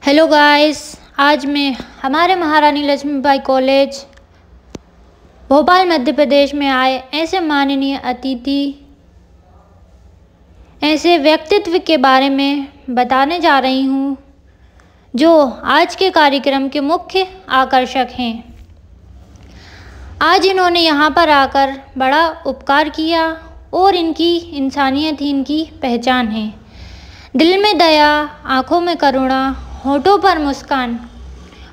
Hello guys, आज मैं हमारे महारानी लक्ष्मीबाई कॉलेज भोपाल मध्य प्रदेश में आए ऐसे माननीय अतिथि, ऐसे व्यक्तित्व के बारे में बताने जा रही हूँ जो आज के कार्यक्रम के मुख्य आकर्षक हैं। आज इन्होंने यहाँ पर आकर बड़ा उपकार किया और इनकी इंसानियत ही इनकी पहचान है। दिल में दया, आँखों में करुणा, होठों पर मुस्कान,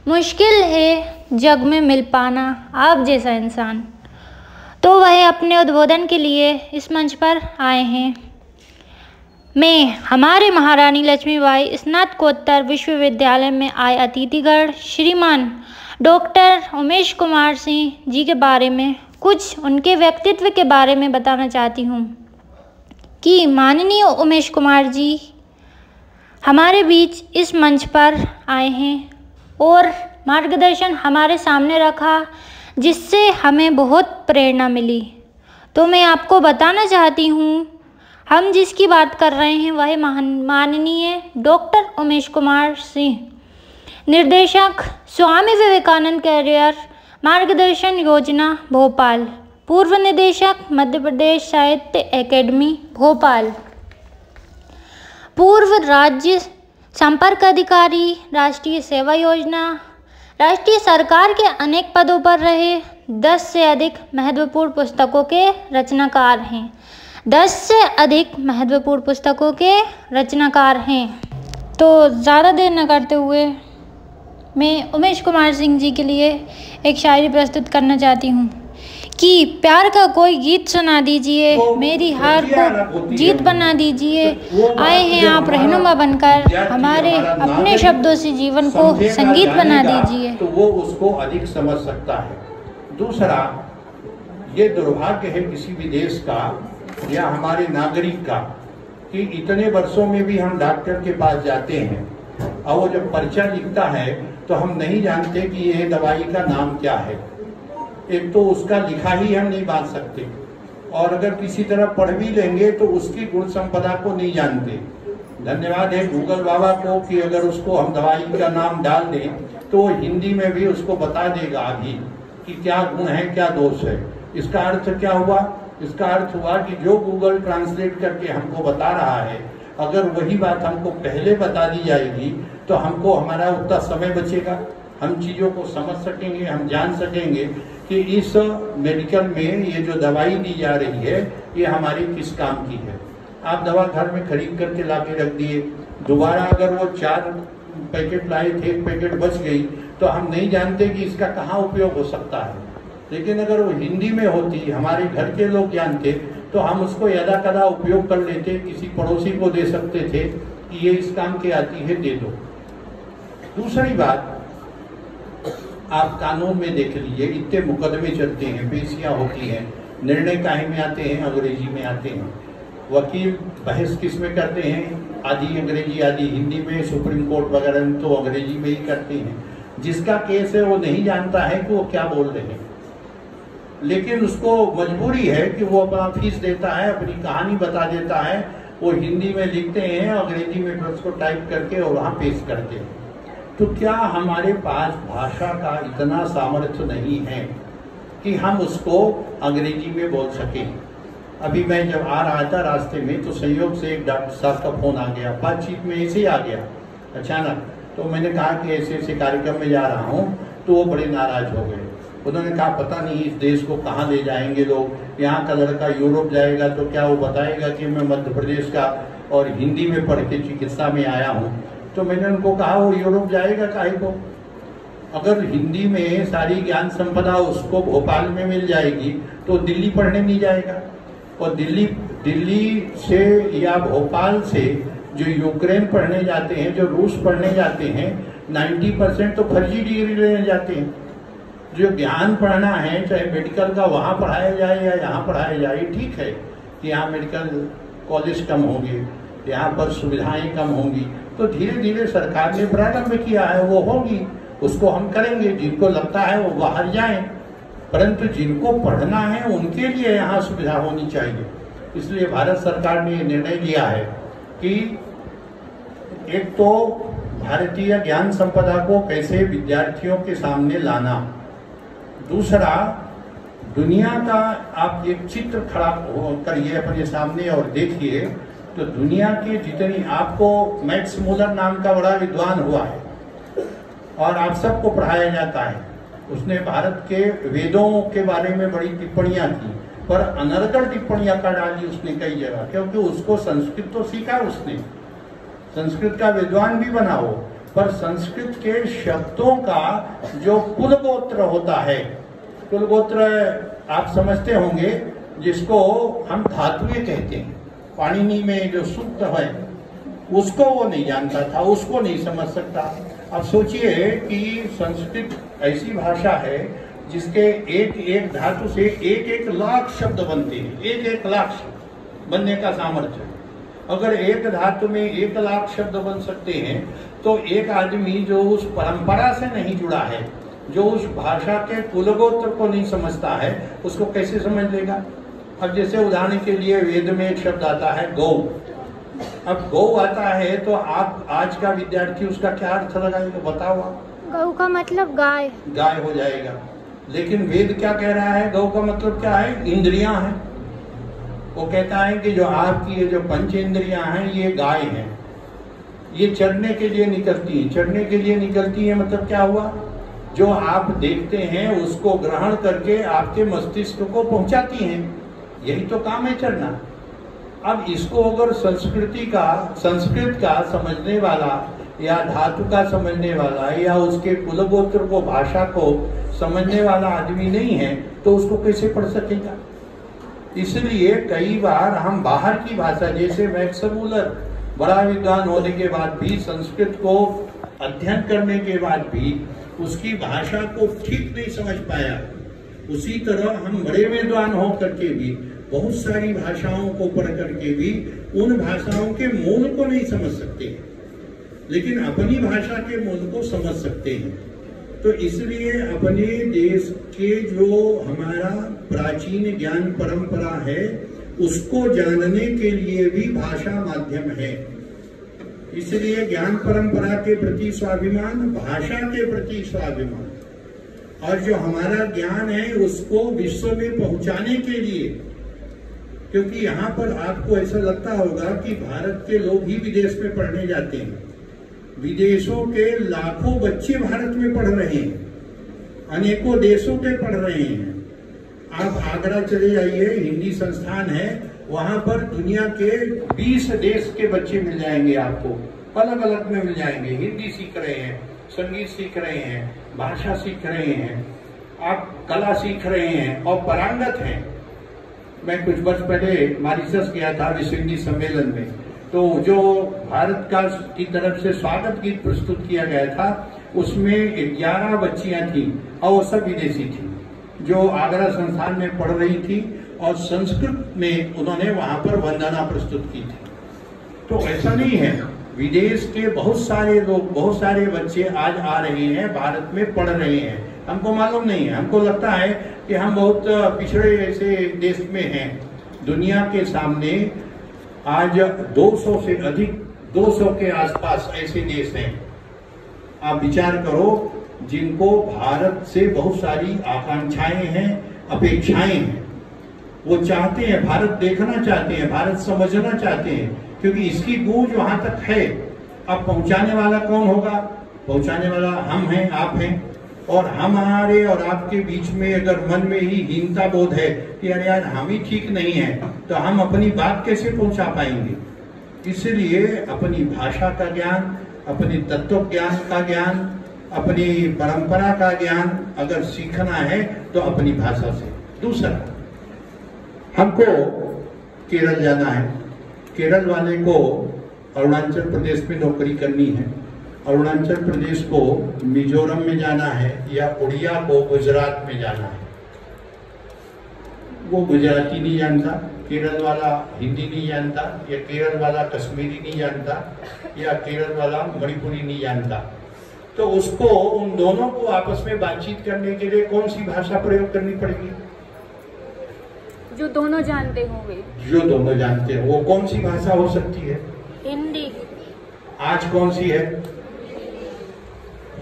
मुश्किल है जग में मिल पाना आप जैसा इंसान। तो वह अपने उद्बोधन के लिए इस मंच पर आए हैं। मैं हमारे महारानी लक्ष्मीबाई स्नातकोत्तर विश्वविद्यालय में आए अतिथिगण श्रीमान डॉक्टर उमेश कुमार सिंह जी के बारे में कुछ उनके व्यक्तित्व के बारे में बताना चाहती हूँ कि माननीय उमेश कुमार जी हमारे बीच इस मंच पर आए हैं और मार्गदर्शन हमारे सामने रखा, जिससे हमें बहुत प्रेरणा मिली। तो मैं आपको बताना चाहती हूँ, हम जिसकी बात कर रहे हैं वह माननीय डॉक्टर उमेश कुमार सिंह, निर्देशक स्वामी विवेकानंद कैरियर मार्गदर्शन योजना भोपाल, पूर्व निदेशक मध्य प्रदेश साहित्य अकेडमी भोपाल, पूर्व राज्य संपर्क अधिकारी राष्ट्रीय सेवा योजना, राष्ट्रीय सरकार के अनेक पदों पर रहे, 10 से अधिक महत्वपूर्ण पुस्तकों के रचनाकार हैं। 10 से अधिक महत्वपूर्ण पुस्तकों के रचनाकार हैं। तो ज़्यादा देर न करते हुए मैं उमेश कुमार सिंह जी के लिए एक शायरी प्रस्तुत करना चाहती हूँ कि प्यार का कोई गीत सुना दीजिए, मेरी हार को जीत बना दीजिए। आए हैं आप रहनुमा बनकर, हमारे अपने शब्दों से जीवन को संगीत बना दीजिए। तो वो उसको अधिक समझ सकता है। दूसरा, ये दुर्भाग्य है किसी भी देश का या हमारे नागरिक का कि इतने वर्षों में भी हम डॉक्टर के पास जाते हैं और वो जब पर्चा लिखता है तो हम नहीं जानते कि ये दवाई का नाम क्या है। एक तो उसका लिखा ही हम नहीं बांध सकते, और अगर किसी तरह पढ़ भी लेंगे तो उसकी गुण संपदा को नहीं जानते। धन्यवाद है गूगल बाबा को कि अगर उसको हम दवाई का नाम डाल दें तो हिंदी में भी उसको बता देगा अभी कि क्या गुण है, क्या दोष है। इसका अर्थ क्या हुआ? इसका अर्थ हुआ कि जो गूगल ट्रांसलेट करके हमको बता रहा है, अगर वही बात हमको पहले बता दी जाएगी तो हमको हमारा उतना समय बचेगा, हम चीजों को समझ सकेंगे, हम जान सकेंगे कि इस मेडिकल में ये जो दवाई दी जा रही है ये हमारी किस काम की है। आप दवा घर में खरीद करके ला के रख दिए, दोबारा अगर वो 4 पैकेट लाए थे, 1 पैकेट बच गई तो हम नहीं जानते कि इसका कहाँ उपयोग हो सकता है। लेकिन अगर वो हिंदी में होती, हमारे घर के लोग जानते तो हम उसको यदा कदा उपयोग कर लेते, किसी पड़ोसी को दे सकते थे कि ये इस काम की आती है, दे दो। दूसरी बात, आप कानून में देख लीजिए, इतने मुकदमे चलते हैं, पेशियां होती हैं, निर्णय काहे में आते हैं, अंग्रेजी में आते हैं। वकील बहस किस में करते हैं? आधी अंग्रेजी आधी हिंदी में, सुप्रीम कोर्ट वगैरह तो अंग्रेजी में ही करते हैं। जिसका केस है वो नहीं जानता है कि वो क्या बोल रहे हैं, लेकिन उसको मजबूरी है कि वो अपना फीस देता है, अपनी कहानी बता देता है, वो हिंदी में लिखते हैं, अंग्रेजी में उसको टाइप करके और वहां पेश करते हैं। तो क्या हमारे पास भाषा का इतना सामर्थ्य नहीं है कि हम उसको अंग्रेजी में बोल सकें? अभी मैं जब आ रहा था रास्ते में तो संयोग से एक डॉक्टर साहब का फोन आ गया, बातचीत में ऐसे ही आ गया अचानक। तो मैंने कहा कि ऐसे ऐसे कार्यक्रम में जा रहा हूँ, तो वो बड़े नाराज हो गए। उन्होंने कहा पता नहीं इस देश को कहाँ ले जाएंगे लोग, यहाँ का लड़का यूरोप जाएगा तो क्या वो बताएगा कि मैं मध्य प्रदेश का और हिंदी में पढ़ के चिकित्सा में आया हूँ। तो मैंने उनको कहा वो यूरोप जाएगा काहे को? अगर हिंदी में सारी ज्ञान संपदा उसको भोपाल में मिल जाएगी तो दिल्ली पढ़ने नहीं जाएगा। और दिल्ली से या भोपाल से जो यूक्रेन पढ़ने जाते हैं, जो रूस पढ़ने जाते हैं, 90% तो फर्जी डिग्री लेने जाते हैं। जो ज्ञान पढ़ना है, चाहे मेडिकल का वहाँ पढ़ाया जाए या यहाँ पढ़ाया जाए, ठीक है कि यहाँ मेडिकल कॉलेज कम होंगे, यहाँ पर सुविधाएं कम होंगी, तो धीरे धीरे सरकार ने प्रारंभ किया है, वो होगी, उसको हम करेंगे। जिनको लगता है वो बाहर जाएं, परंतु जिनको पढ़ना है उनके लिए यहाँ सुविधा होनी चाहिए। इसलिए भारत सरकार ने निर्णय लिया है कि एक तो भारतीय ज्ञान संपदा को कैसे विद्यार्थियों के सामने लाना। दूसरा, दुनिया का आप एक चित्र खड़ा करिए अपने सामने और देखिए तो दुनिया के जितनी, आपको मैक्स मूलर नाम का बड़ा विद्वान हुआ है और आप सबको पढ़ाया जाता है। उसने भारत के वेदों के बारे में बड़ी टिप्पणियां की, पर अनर्गल टिप्पणियां कर डाली उसने कई जगह, क्योंकि उसको संस्कृत तो सीखा, उसने संस्कृत का विद्वान भी बना हो, पर संस्कृत के शब्दों का जो कुलगोत्र होता है, कुलगोत्र आप समझते होंगे, जिसको हम धातुएं कहते हैं, पाणिनि में जो सूक्त है उसको वो नहीं जानता था, उसको नहीं समझ सकता। अब सोचिए कि संस्कृत ऐसी भाषा है जिसके एक एक धातु से एक एक लाख शब्द बनते हैं, एक एक लाख शब्द बनने का सामर्थ्य। अगर एक धातु में 1 लाख शब्द बन सकते हैं तो एक आदमी जो उस परंपरा से नहीं जुड़ा है, जो उस भाषा के कुलगोत्र को नहीं समझता है, उसको कैसे समझ लेगा। अब जैसे उदाहरण के लिए वेद में एक शब्द आता है गौ। अब गौ आता है तो आप आज का विद्यार्थी उसका क्या अर्थ लगाएगा, बताओ आप। गौ का मतलब गाय, गाय हो जाएगा। लेकिन वेद क्या कह रहा है, गौ का मतलब क्या है, इंद्रियां हैं। वो कहता है कि जो आपकी ये जो पंच इंद्रियां हैं ये गाय हैं, ये चरने के लिए निकलती हैं। चरने के लिए निकलती है मतलब क्या हुआ, जो आप देखते हैं उसको ग्रहण करके आपके मस्तिष्क को पहुंचाती हैं, यही तो काम है चरना। अब इसको अगर संस्कृत का समझने वाला या धातु का समझने वाला या उसके कुलगोत्र को, भाषा को समझने वाला आदमी नहीं है तो उसको कैसे पढ़ सकेगा। इसलिए कई बार हम बाहर की भाषा, जैसे मैक्स मूलर बड़ा विद्वान होने के बाद भी, संस्कृत को अध्ययन करने के बाद भी उसकी भाषा को ठीक नहीं समझ पाया, उसी तरह हम बड़े विद्वान हो करके भी बहुत सारी भाषाओं को पढ़ करके भी उन भाषाओं के मूल को नहीं समझ सकते, लेकिन अपनी भाषा के मूल को समझ सकते हैं। तो इसलिए अपने देश के जो हमारा प्राचीन ज्ञान परंपरा है उसको जानने के लिए भी भाषा माध्यम है। इसलिए ज्ञान परंपरा के प्रति स्वाभिमान, भाषा के प्रति स्वाभिमान, और जो हमारा ज्ञान है उसको विश्व में पहुंचाने के लिए, क्योंकि यहाँ पर आपको ऐसा लगता होगा कि भारत के लोग ही विदेश में पढ़ने जाते हैं, विदेशों के लाखों बच्चे भारत में पढ़ रहे हैं, अनेकों देशों के पढ़ रहे हैं। आप आगरा चले जाइए, हिंदी संस्थान है, वहां पर दुनिया के 20 देश के बच्चे मिल जाएंगे आपको, अलग अलग में मिल जाएंगे। हिंदी सीख रहे हैं, संगीत सीख रहे हैं, भाषा सीख रहे हैं, आप कला सीख रहे हैं और पारंगत हैं। मैं कुछ वर्ष पहले मॉरिशस गया था विश्व हिंदी सम्मेलन में, तो जो भारत का की तरफ से स्वागत गीत प्रस्तुत किया गया था उसमें 11 बच्चियां थी और वो सब विदेशी थी, जो आगरा संस्थान में पढ़ रही थी और संस्कृत में उन्होंने वहां पर वंदना प्रस्तुत की थी। तो ऐसा नहीं है, विदेश के बहुत सारे लोग, बहुत सारे बच्चे आज आ रहे हैं, भारत में पढ़ रहे हैं। हमको मालूम नहीं है, हमको लगता है कि हम बहुत पिछड़े ऐसे देश में हैं। दुनिया के सामने आज 200 से अधिक, 200 के आसपास ऐसे देश हैं। आप विचार करो जिनको भारत से बहुत सारी आकांक्षाएं हैं, अपेक्षाएं हैं, वो चाहते हैं, भारत देखना चाहते हैं, भारत समझना चाहते हैं, क्योंकि इसकी गूंज वहां तक है। अब पहुंचाने वाला कौन होगा, पहुंचाने वाला हम हैं, आप हैं। और हमारे और आपके बीच में अगर मन में ही हीनता बोध है कि अरे यार हम ही ठीक नहीं है, तो हम अपनी बात कैसे पहुंचा पाएंगे। इसलिए अपनी भाषा का ज्ञान, अपने तत्व ज्ञान का ज्ञान, अपनी परंपरा का ज्ञान अगर सीखना है तो अपनी भाषा से। दूसरा, हमको केरल जाना है, केरल वाले को अरुणाचल प्रदेश में नौकरी करनी है, अरुणाचल प्रदेश को मिजोरम में जाना है, या उड़िया को गुजरात में जाना है। वो गुजराती नहीं जानता, केरल वाला हिंदी नहीं जानता, या केरल वाला कश्मीरी नहीं जानता, या केरल वाला मणिपुरी नहीं जानता, तो उसको उन दोनों को आपस में बातचीत करने के लिए कौन सी भाषा प्रयोग करनी पड़ेगी? जो दोनों जानते होंगे। जो दोनों जानते हैं, वो कौन सी भाषा हो सकती है? हिंदी। आज कौन सी है?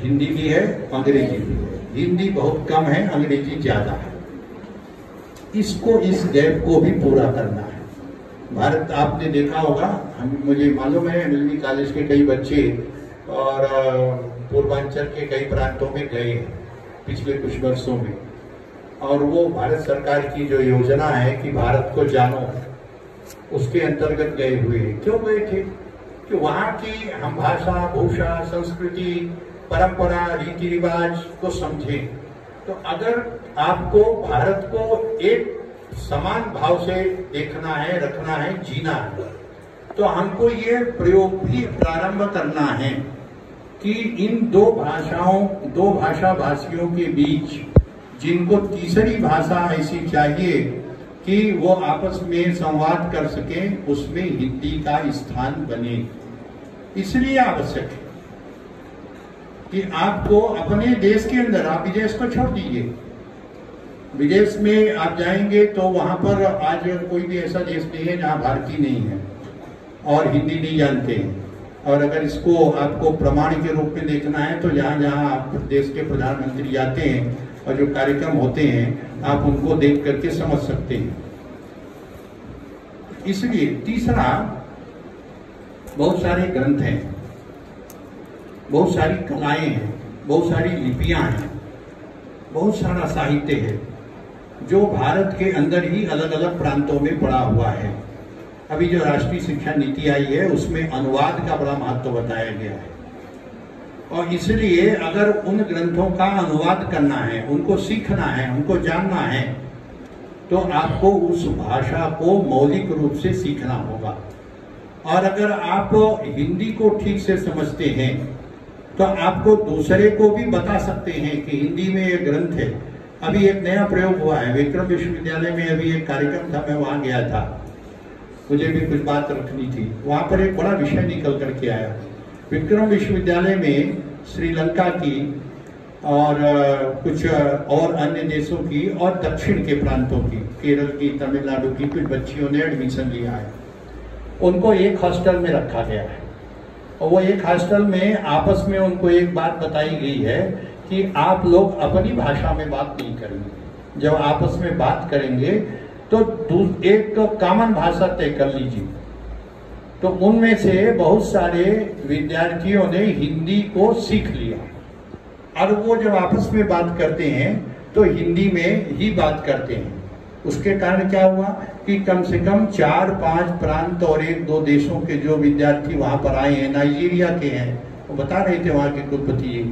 हिंदी भी है, अंग्रेजी भी है। हिंदी बहुत कम है, अंग्रेजी ज्यादा है। इसको, इस गैप को भी पूरा करना है। भारत, आपने देखा होगा, मुझे मालूम है एमएलबी कॉलेज के कई बच्चे और पूर्वांचल के कई प्रांतों में गए हैं पिछले कुछ वर्षों में, और वो भारत सरकार की जो योजना है कि भारत को जानो, उसके अंतर्गत गए हुए हैं। क्यों गए थे? कि वहाँ की हम भाषा, भूषा, संस्कृति, परंपरा, रीति रिवाज को समझें। तो अगर आपको भारत को एक समान भाव से देखना है, रखना है, जीना है, तो हमको ये प्रयोग भी प्रारंभ करना है कि इन दो भाषा भाषियों के बीच, जिनको तीसरी भाषा ऐसी चाहिए कि वो आपस में संवाद कर सकें, उसमें हिंदी का स्थान बने। इसलिए आवश्यक है कि आपको अपने देश के अंदर, आप विदेश को छोड़ दीजिए, विदेश में आप जाएंगे तो वहां पर आज कोई भी ऐसा देश नहीं है जहां भारतीय नहीं है और हिंदी नहीं जानते हैं। और अगर इसको आपको प्रमाण के रूप में देखना है तो जहां जहां आप देश के प्रधानमंत्री जाते हैं और जो कार्यक्रम होते हैं, आप उनको देख करके समझ सकते हैं। इसलिए तीसरा, बहुत सारे ग्रंथ हैं, बहुत सारी कलाएं हैं, बहुत सारी लिपियां हैं, बहुत सारा साहित्य है जो भारत के अंदर ही अलग अलग प्रांतों में पड़ा हुआ है। अभी जो राष्ट्रीय शिक्षा नीति आई है उसमें अनुवाद का बड़ा महत्व बताया गया है, और इसलिए अगर उन ग्रंथों का अनुवाद करना है, उनको सीखना है, उनको जानना है, तो आपको उस भाषा को मौलिक रूप से सीखना होगा। और अगर आप हिंदी को ठीक से समझते हैं तो आपको दूसरे को भी बता सकते हैं कि हिंदी में एक ग्रंथ है। अभी एक नया प्रयोग हुआ है विक्रम विश्वविद्यालय में, अभी एक कार्यक्रम था, मैं वहां गया था, मुझे भी कुछ बात रखनी थी। वहां पर एक बड़ा विषय निकल करके आया। विक्रम विश्वविद्यालय में श्रीलंका की और कुछ और अन्य देशों की और दक्षिण के प्रांतों की, केरल की, तमिलनाडु की कुछ बच्चियों ने एडमिशन लिया है। उनको एक हॉस्टल में रखा गया है, और वो एक हॉस्टल में आपस में उनको एक बात बताई गई है कि आप लोग अपनी भाषा में बात नहीं करेंगे। जब आपस में बात करेंगे तो एक कॉमन भाषा तय कर लीजिए। तो उनमें से बहुत सारे विद्यार्थियों ने हिंदी को सीख लिया, और वो जब आपस में बात करते हैं तो हिंदी में ही बात करते हैं। उसके कारण क्या हुआ कि कम से कम 4-5 प्रांत और 1-2 देशों के जो विद्यार्थी वहां पर आए हैं, नाइजीरिया के हैं, वो बता रहे थे वहां के कुलपति जी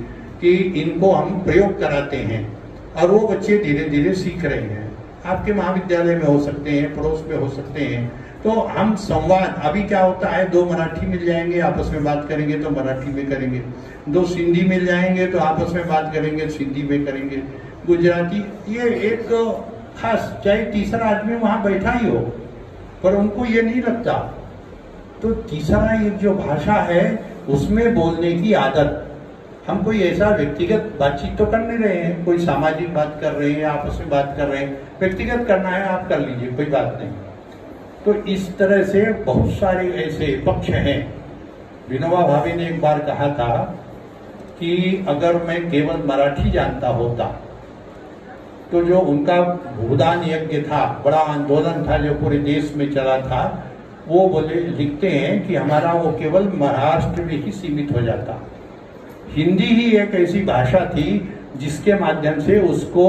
कि इनको हम प्रयोग कराते हैं, और वो बच्चे धीरे धीरे सीख रहे हैं। आपके महाविद्यालय में हो सकते हैं, पड़ोस में हो सकते हैं। तो हम संवाद, अभी क्या होता है, 2 मराठी मिल जाएंगे, आपस में बात करेंगे तो मराठी में करेंगे, 2 सिंधी मिल जाएंगे तो आपस में बात करेंगे, सिंधी में करेंगे, गुजराती। ये एक खास, चाहे तीसरा आदमी वहां बैठा ही हो, पर उनको ये नहीं लगता। तो तीसरा एक जो भाषा है उसमें बोलने की आदत, हम कोई ऐसा व्यक्तिगत बातचीत तो कर नहीं रहे हैं, कोई सामाजिक बात कर रहे हैं, आपस में बात कर रहे हैं, व्यक्तिगत करना है आप कर लीजिए, कोई बात नहीं। तो इस तरह से बहुत सारे ऐसे पक्ष हैं। विनोबा भावे ने एक बार कहा था कि अगर मैं केवल मराठी जानता होता, तो जो उनका भूदान यज्ञ था, बड़ा आंदोलन था जो पूरे देश में चला था, वो बोले, लिखते हैं कि हमारा वो केवल महाराष्ट्र में ही सीमित हो जाता। हिंदी ही एक ऐसी भाषा थी जिसके माध्यम से उसको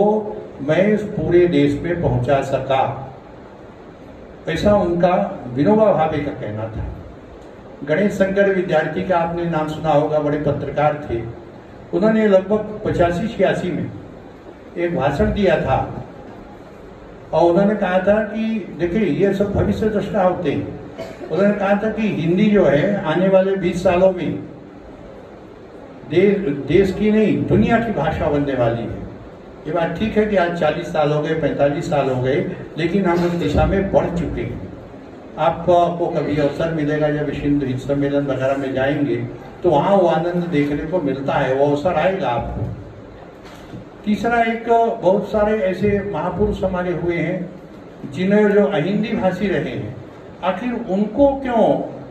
मैं पूरे देश में पहुंचा सका, ऐसा उनका विनोबा भावे का कहना था। गणेश शंकर विद्यार्थी का आपने नाम सुना होगा, बड़े पत्रकार थे। उन्होंने लगभग 85-86 में एक भाषण दिया था, और उन्होंने कहा था कि देखिए ये सब भविष्य दृष्टा होते हैं। उन्होंने कहा था कि हिंदी जो है आने वाले 20 सालों में देश की नहीं दुनिया की भाषा बनने वाली है। ये बात ठीक है कि आज 40 साल हो गए, 45 साल हो गए, लेकिन हम उस दिशा में बढ़ चुके हैं। आपको कभी अवसर मिलेगा जब विश्व हिंदी सम्मेलन वगैरह में जाएंगे तो वहां वो आनंद देखने को मिलता है, वो अवसर आएगा आपको। तीसरा, एक बहुत सारे ऐसे महापुरुष हमारे हुए हैं जिन्हें जो अहिंदी भाषी रहे हैं, आखिर उनको क्यों,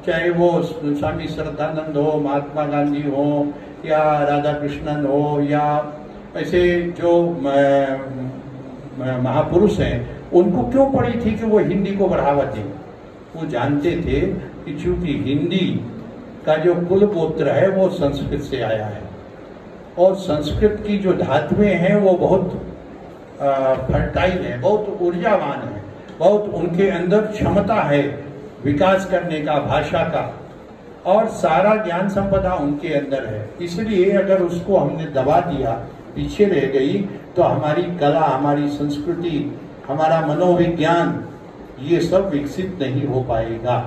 चाहे वो स्वामी श्रद्धानंद हो, महात्मा गांधी हो, या राधा कृष्णन हो या ऐसे जो महापुरुष हैं, उनको क्यों पड़ी थी कि वो हिंदी को बढ़ावा दें? वो जानते थे कि चूंकि हिंदी का जो कुल गोत्र है वो संस्कृत से आया है और संस्कृत की जो धातुएं हैं वो बहुत फर्टाइल है, बहुत ऊर्जावान है, बहुत उनके अंदर क्षमता है विकास करने का, भाषा का, और सारा ज्ञान संपदा उनके अंदर है। इसलिए अगर उसको हमने दबा दिया, पीछे रह गई, तो हमारी कला, हमारी संस्कृति, हमारा मनोविज्ञान ये सब विकसित नहीं हो पाएगा।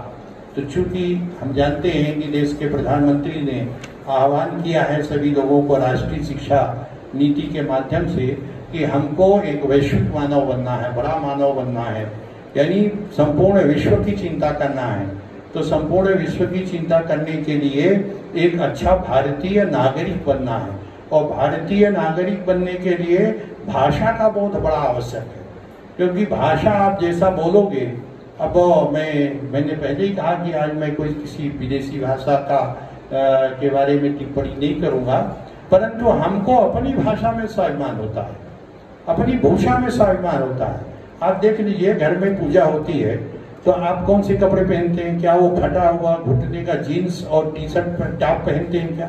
तो चूंकि हम जानते हैं कि देश के प्रधानमंत्री ने आह्वान किया है सभी लोगों को राष्ट्रीय शिक्षा नीति के माध्यम से कि हमको एक वैश्विक मानव बनना है, बड़ा मानव बनना है, यानी संपूर्ण विश्व की चिंता करना है। तो संपूर्ण विश्व की चिंता करने के लिए एक अच्छा भारतीय नागरिक बनना है और भारतीय नागरिक बनने के लिए भाषा का बहुत बड़ा आवश्यक है, क्योंकि भाषा आप जैसा बोलोगे, अब मैंने पहले ही कहा कि आज मैं कोई किसी विदेशी भाषा के बारे में टिप्पणी नहीं करूंगा, परंतु हमको अपनी भाषा में स्वाभिमान होता है, अपनी भूषा में स्वाभिमान होता है। आप देख लीजिए, घर में पूजा होती है तो आप कौन से कपड़े पहनते हैं? क्या वो फटा हुआ घुटने का जीन्स और टी शर्ट टॉप पहनते हैं क्या?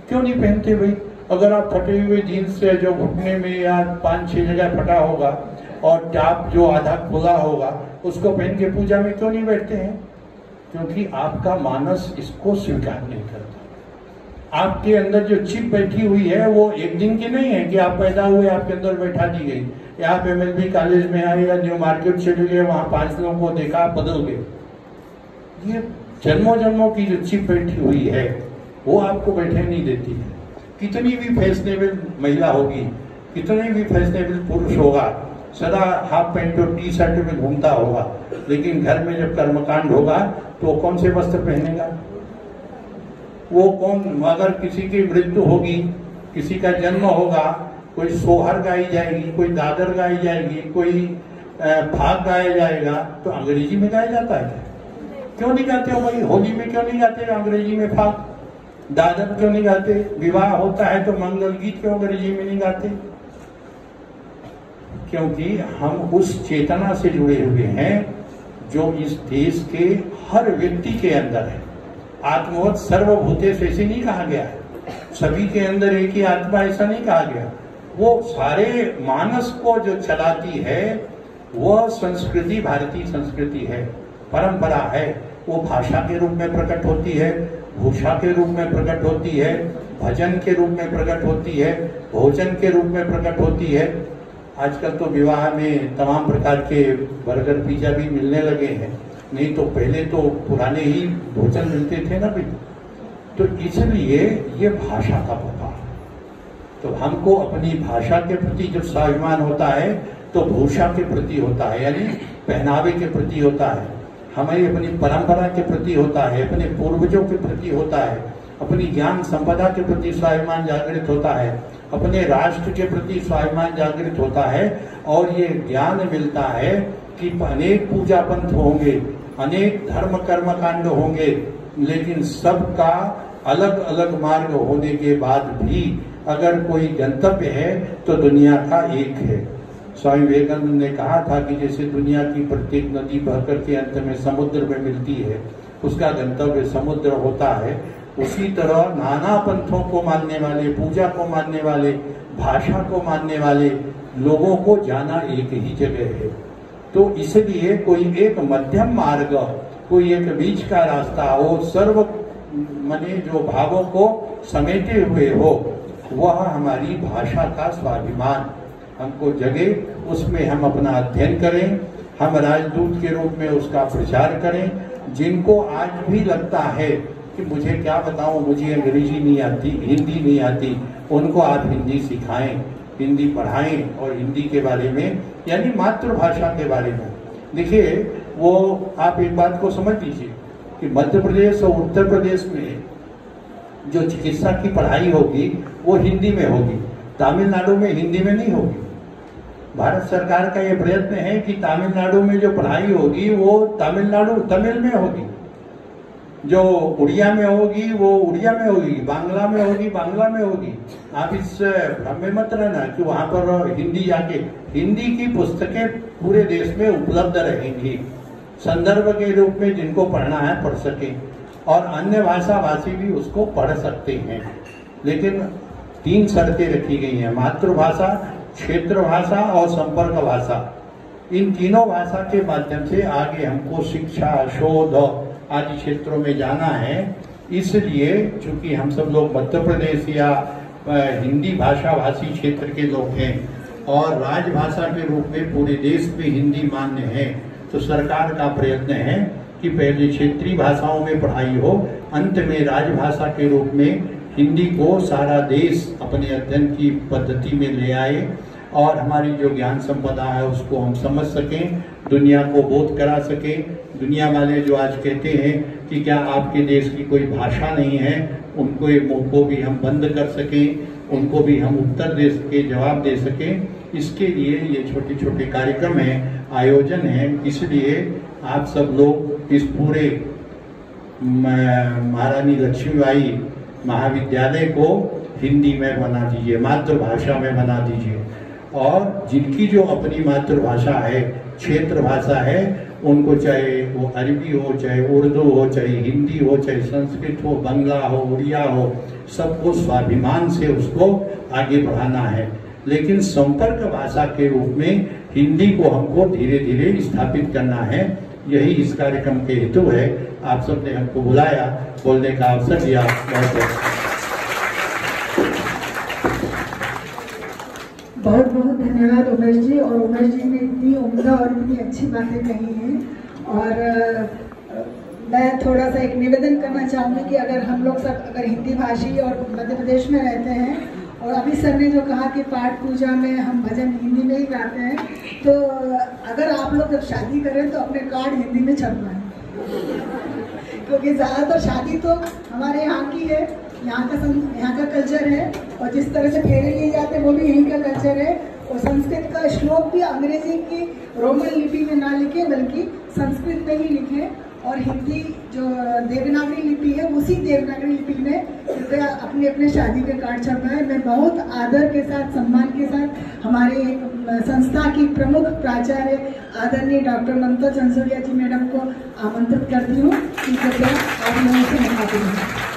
क्यों नहीं पहनते भाई? अगर आप फटे हुए जीन्स से जो घुटने में या 5-6 जगह फटा होगा और टॉप जो आधा खुला होगा उसको पहन के पूजा में क्यों नहीं बैठते हैं? क्योंकि आपका मानस इसको स्वीकार नहीं करता। आपके अंदर जो चिप बैठी हुई है वो एक दिन की नहीं है कि आप पैदा हुए आपके अंदर बैठा दी गई, या आप MLB कॉलेज में आए या न्यू मार्केट चले गए, वहां 5 लोगों को देखा, आप बदल गए। ये जन्मों जन्मों की जो चिप बैठी हुई है वो आपको बैठे नहीं देती है। कितनी भी फैशनेबल महिला होगी, कितनी भी फैशनेबल पुरुष होगा, सदा हाफ पैंट और टी शर्ट में घूमता होगा, लेकिन घर में जब कर्मकांड होगा तो कौन से वस्त्र पहनेगा? वो कौन, अगर किसी की मृत्यु होगी, किसी का जन्म होगा, कोई सोहर गाई जाएगी, कोई दादर गाई जाएगी, कोई फाग गाया जाएगा, तो अंग्रेजी में गाया जाता है क्या? क्यों नहीं गाते हो भाई? होली में क्यों नहीं गाते अंग्रेजी में फाग? दादर क्यों नहीं गाते? विवाह होता है तो मंगल गीत क्यों अंग्रेजी में नहीं गाते? क्योंकि हम उस चेतना से जुड़े हुए हैं जो इस देश के हर व्यक्ति के अंदर है। आत्मवत् सर्वभूतेषु ऐसे नहीं कहा गया है, सभी के अंदर एक ही आत्मा, ऐसा नहीं कहा गया। वो सारे मानस को जो चलाती है वह संस्कृति भारतीय संस्कृति है, परंपरा है। वो भाषा के रूप में प्रकट होती है, भूषा के रूप में प्रकट होती है, भजन के रूप में प्रकट होती है, भोजन के रूप में प्रकट होती है। आजकल तो विवाह में तमाम प्रकार के बर्गर पिज्जा भी मिलने लगे हैं, नहीं तो पहले तो पुराने ही भोजन मिलते थे ना भी। तो इसलिए ये भाषा का प्रभाव। तो हमको अपनी भाषा के प्रति जब स्वाभिमान होता है तो भूषा के प्रति होता है, यानी पहनावे के प्रति होता है, हमारी अपनी परंपरा के प्रति होता है, अपने पूर्वजों के प्रति होता है, अपनी ज्ञान संपदा के प्रति स्वाभिमान जागृत होता है, अपने राष्ट्र के प्रति स्वाभिमान जागृत होता है। और ये ज्ञान मिलता है कि अनेक पूजा पंथ होंगे, अनेक धर्म कर्म कांड होंगे, लेकिन सबका अलग अलग मार्ग होने के बाद भी अगर कोई गंतव्य है तो दुनिया का एक है। स्वामी विवेकानंद ने कहा था कि जैसे दुनिया की प्रत्येक नदी बहकर के अंत में समुद्र में मिलती है, उसका गंतव्य समुद्र होता है, उसी तरह नाना पंथों को मानने वाले, पूजा को मानने वाले, भाषा को मानने वाले लोगों को जाना एक ही जगह है। तो इसलिए कोई एक मध्यम मार्ग, कोई एक बीच का रास्ता हो, सर्व मने जो भावों को समेटे हुए हो, वह हमारी भाषा का स्वाभिमान हमको जगे, उसमें हम अपना अध्ययन करें, हम राजदूत के रूप में उसका प्रचार करें। जिनको आज भी लगता है कि मुझे क्या बताऊं, मुझे अंग्रेजी नहीं आती, हिंदी नहीं आती, उनको आप हिंदी सिखाएं, हिंदी पढ़ाएं और हिंदी के बारे में, यानी मातृभाषा के बारे में। देखिए, वो आप एक बात को समझ लीजिए कि मध्य प्रदेश और उत्तर प्रदेश में जो चिकित्सा की पढ़ाई होगी वो हिंदी में होगी, तमिलनाडु में हिंदी में नहीं होगी। भारत सरकार का ये प्रयत्न है कि तमिलनाडु में जो पढ़ाई होगी वो तमिल में होगी, जो उड़िया में होगी वो उड़िया में होगी, बांग्ला में होगी बांग्ला में होगी। आप इस भ्रम में मत रहना कि वहां पर हिंदी जाके, हिंदी की पुस्तकें पूरे देश में उपलब्ध रहेंगी, संदर्भ के रूप में जिनको पढ़ना है पढ़ सके, और अन्य भाषा भाषी भी उसको पढ़ सकते हैं। लेकिन 3 शर्तें रखी गई हैं, मातृभाषा, क्षेत्र भाषा और संपर्क भाषा। इन तीनों भाषा के माध्यम से आगे हमको शिक्षा, शोध आदि क्षेत्रों में जाना है। इसलिए चूंकि हम सब लोग मध्य प्रदेश या हिंदी भाषा भाषी क्षेत्र के लोग हैं और राजभाषा के रूप में पूरे देश में हिंदी मान्य है, तो सरकार का प्रयत्न है कि पहले क्षेत्रीय भाषाओं में पढ़ाई हो, अंत में राजभाषा के रूप में हिंदी को सारा देश अपने अध्ययन की पद्धति में ले आए और हमारी जो ज्ञान संपदा है उसको हम समझ सकें, दुनिया को बोध करा सकें। दुनिया वाले जो आज कहते हैं कि क्या आपके देश की कोई भाषा नहीं है, उनको मुंह को भी हम बंद कर सकें, उनको भी हम उत्तर दे सके, जवाब दे सकें। इसके लिए ये छोटे छोटे कार्यक्रम हैं, आयोजन है। इसलिए आप सब लोग इस पूरे महारानी लक्ष्मीबाई महाविद्यालय को हिंदी में बना दीजिए, मातृभाषा में बना दीजिए, और जिनकी जो अपनी मातृभाषा है, क्षेत्र भाषा है, उनको चाहे वो अरबी हो, चाहे उर्दू हो, चाहे हिंदी हो, चाहे संस्कृत हो, बंगला हो, उड़िया हो, सबको स्वाभिमान से उसको आगे बढ़ाना है। लेकिन संपर्क भाषा के रूप में हिंदी को हमको धीरे धीरे स्थापित करना है। यही इस कार्यक्रम के हेतु है। आप सबने हमको बुलाया, बोलने का अवसर दिया। बहुत बहुत धन्यवाद उमेश जी। और उमेश जी ने इतनी उम्दा और इतनी अच्छी बातें कही हैं। और मैं थोड़ा सा एक निवेदन करना चाहूँगी कि अगर हम लोग सब अगर हिंदी भाषी और मध्य प्रदेश में रहते हैं, और अभी सर ने जो कहा कि पाठ पूजा में हम भजन हिंदी में ही गाते हैं, तो अगर आप लोग जब शादी करें तो अपने कार्ड हिंदी में छपवाएं, क्योंकि ज़्यादातर शादी तो हमारे यहाँ की है, यहाँ का कल्चर है, और जिस तरह से फेरे लिए जाते हैं वो भी यहीं का कल्चर है। और संस्कृत का श्लोक भी अंग्रेजी की रोमन लिपि में ना लिखे बल्कि संस्कृत में ही लिखें, और हिंदी जो देवनागरी लिपि है उसी देवनागरी लिपि में कृपया अपने अपने शादी के कार्ड छपवाएं। मैं बहुत आदर के साथ, सम्मान के साथ हमारे संस्था की प्रमुख प्राचार्य आदरणीय डॉक्टर ममता चंसोलिया जी मैडम को आमंत्रित करती हूँ कि कृपया आप लोगों से मिलवा दें।